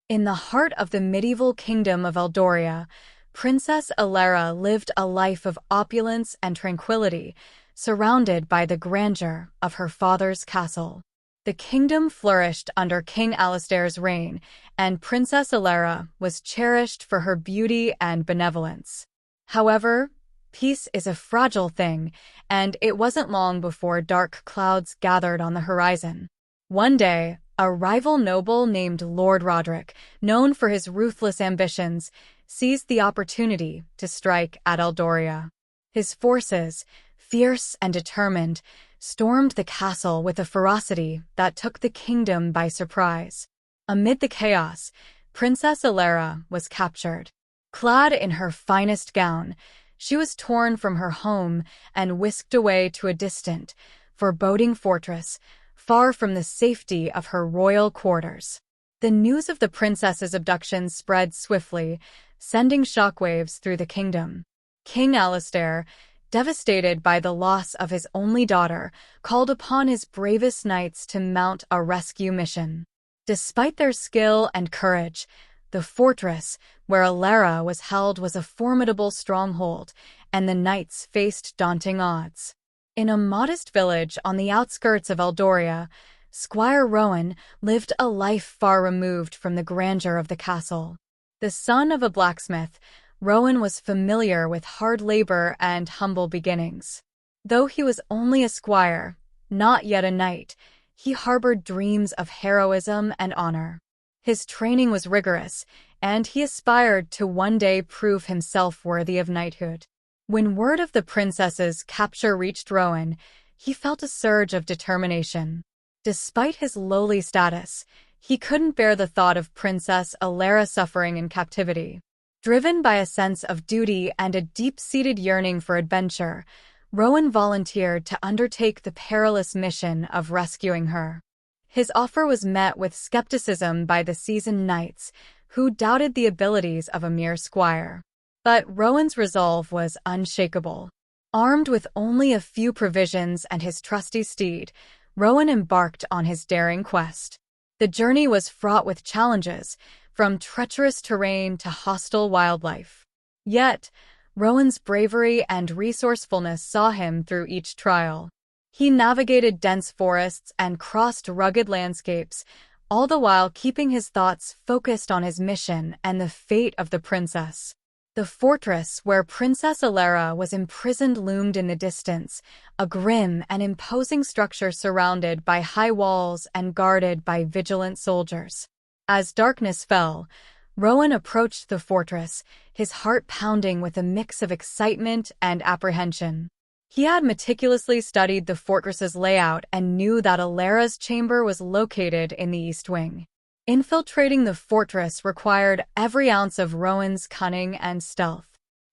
In the heart of the medieval kingdom of Eldoria, Princess Elara lived a life of opulence and tranquility, surrounded by the grandeur of her father's castle. The kingdom flourished under King Alistair's reign, and Princess Elara was cherished for her beauty and benevolence. However, peace is a fragile thing, and it wasn't long before dark clouds gathered on the horizon. One day, a rival noble named Lord Roderick, known for his ruthless ambitions, seized the opportunity to strike at Eldoria. His forces, fierce and determined, stormed the castle with a ferocity that took the kingdom by surprise. Amid the chaos, Princess Elara was captured. Clad in her finest gown, she was torn from her home and whisked away to a distant, foreboding fortress, far from the safety of her royal quarters. The news of the princess's abduction spread swiftly, sending shockwaves through the kingdom. King Alistair, devastated by the loss of his only daughter, called upon his bravest knights to mount a rescue mission. Despite their skill and courage, the fortress where Elara was held was a formidable stronghold, and the knights faced daunting odds. In a modest village on the outskirts of Eldoria, Squire Rowan lived a life far removed from the grandeur of the castle. The son of a blacksmith, Rowan was familiar with hard labor and humble beginnings. Though he was only a squire, not yet a knight, he harbored dreams of heroism and honor. His training was rigorous, and he aspired to one day prove himself worthy of knighthood. When word of the princess's capture reached Rowan, he felt a surge of determination. Despite his lowly status, he couldn't bear the thought of Princess Elara suffering in captivity. Driven by a sense of duty and a deep-seated yearning for adventure, Rowan volunteered to undertake the perilous mission of rescuing her. His offer was met with skepticism by the seasoned knights, who doubted the abilities of a mere squire. But Rowan's resolve was unshakable. Armed with only a few provisions and his trusty steed, Rowan embarked on his daring quest. The journey was fraught with challenges, from treacherous terrain to hostile wildlife. Yet, Rowan's bravery and resourcefulness saw him through each trial. He navigated dense forests and crossed rugged landscapes, all the while keeping his thoughts focused on his mission and the fate of the princess. The fortress where Princess Elara was imprisoned loomed in the distance, a grim and imposing structure surrounded by high walls and guarded by vigilant soldiers. As darkness fell, Rowan approached the fortress, his heart pounding with a mix of excitement and apprehension. He had meticulously studied the fortress's layout and knew that Elara's chamber was located in the east wing. Infiltrating the fortress required every ounce of Rowan's cunning and stealth.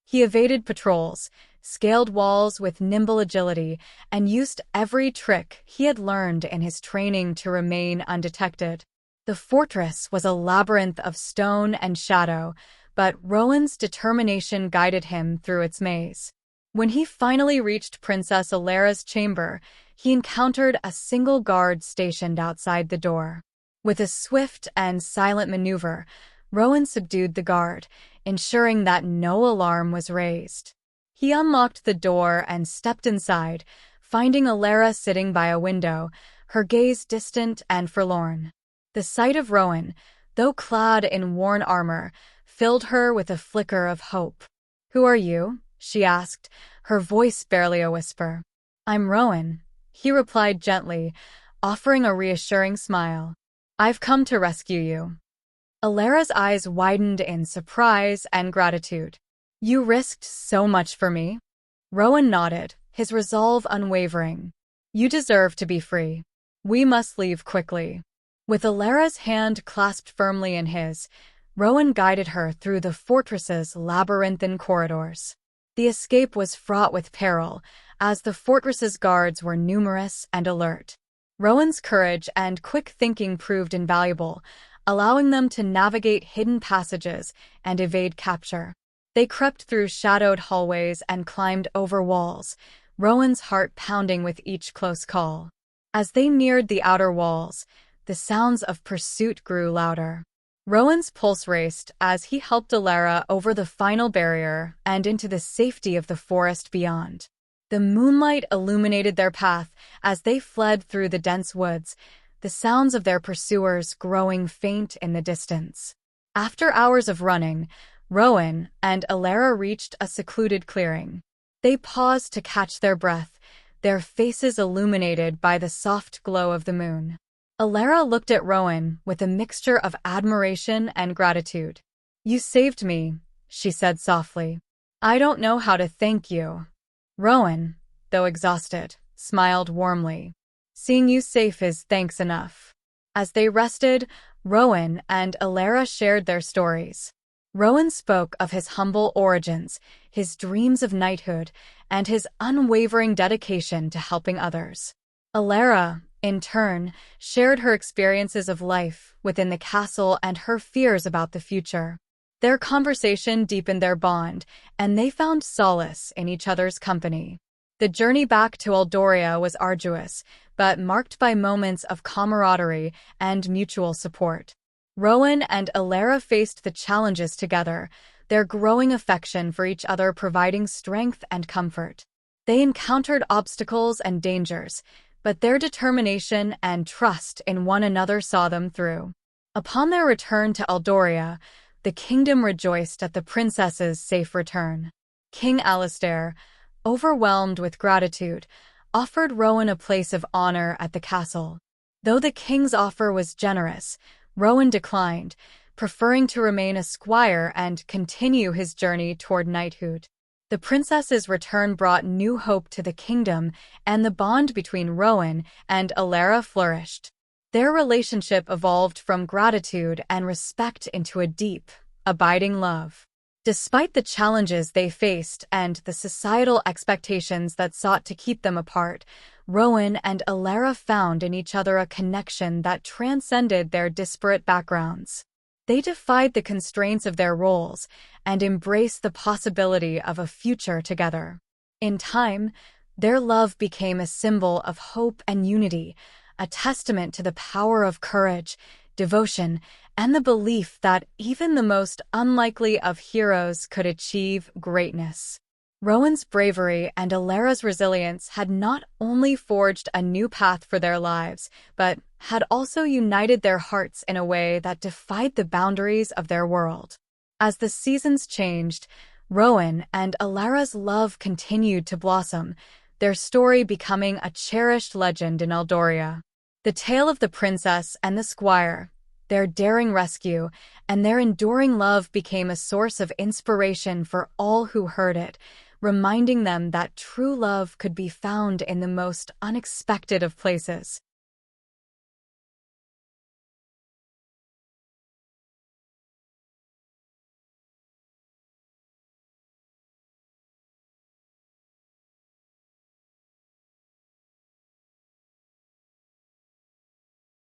He evaded patrols, scaled walls with nimble agility, and used every trick he had learned in his training to remain undetected. The fortress was a labyrinth of stone and shadow, but Rowan's determination guided him through its maze. When he finally reached Princess Elara's chamber, he encountered a single guard stationed outside the door. With a swift and silent maneuver, Rowan subdued the guard, ensuring that no alarm was raised. He unlocked the door and stepped inside, finding Elara sitting by a window, her gaze distant and forlorn. The sight of Rowan, though clad in worn armor, filled her with a flicker of hope. "Who are you?" she asked, her voice barely a whisper. "I'm Rowan," he replied gently, offering a reassuring smile. "I've come to rescue you." Elara's eyes widened in surprise and gratitude. "You risked so much for me?" Rowan nodded, his resolve unwavering. "You deserve to be free. We must leave quickly." With Elara's hand clasped firmly in his, Rowan guided her through the fortress's labyrinthine corridors. The escape was fraught with peril, as the fortress's guards were numerous and alert. Rowan's courage and quick thinking proved invaluable, allowing them to navigate hidden passages and evade capture. They crept through shadowed hallways and climbed over walls, Rowan's heart pounding with each close call. As they neared the outer walls, the sounds of pursuit grew louder. Rowan's pulse raced as he helped Elara over the final barrier and into the safety of the forest beyond. The moonlight illuminated their path as they fled through the dense woods, the sounds of their pursuers growing faint in the distance. After hours of running, Rowan and Elara reached a secluded clearing. They paused to catch their breath, their faces illuminated by the soft glow of the moon. Elara looked at Rowan with a mixture of admiration and gratitude. "You saved me," she said softly. "I don't know how to thank you." Rowan, though exhausted, smiled warmly. "Seeing you safe is thanks enough." As they rested, Rowan and Elara shared their stories. Rowan spoke of his humble origins, his dreams of knighthood, and his unwavering dedication to helping others. Elara, in turn, shared her experiences of life within the castle and her fears about the future. Their conversation deepened their bond, and they found solace in each other's company. The journey back to Eldoria was arduous, but marked by moments of camaraderie and mutual support. Rowan and Elara faced the challenges together, their growing affection for each other providing strength and comfort. They encountered obstacles and dangers, but their determination and trust in one another saw them through. Upon their return to Eldoria, the kingdom rejoiced at the princess's safe return. King Alistair, overwhelmed with gratitude, offered Rowan a place of honor at the castle. Though the king's offer was generous, Rowan declined, preferring to remain a squire and continue his journey toward knighthood. The princess's return brought new hope to the kingdom, and the bond between Rowan and Elara flourished. Their relationship evolved from gratitude and respect into a deep, abiding love. Despite the challenges they faced and the societal expectations that sought to keep them apart, Rowan and Elara found in each other a connection that transcended their disparate backgrounds. They defied the constraints of their roles and embraced the possibility of a future together. In time, their love became a symbol of hope and unity, a testament to the power of courage, devotion, and the belief that even the most unlikely of heroes could achieve greatness. Rowan's bravery and Elara's resilience had not only forged a new path for their lives, but had also united their hearts in a way that defied the boundaries of their world. As the seasons changed, Rowan and Elara's love continued to blossom, their story becoming a cherished legend in Eldoria. The tale of the princess and the squire, their daring rescue, and their enduring love became a source of inspiration for all who heard it, reminding them that true love could be found in the most unexpected of places.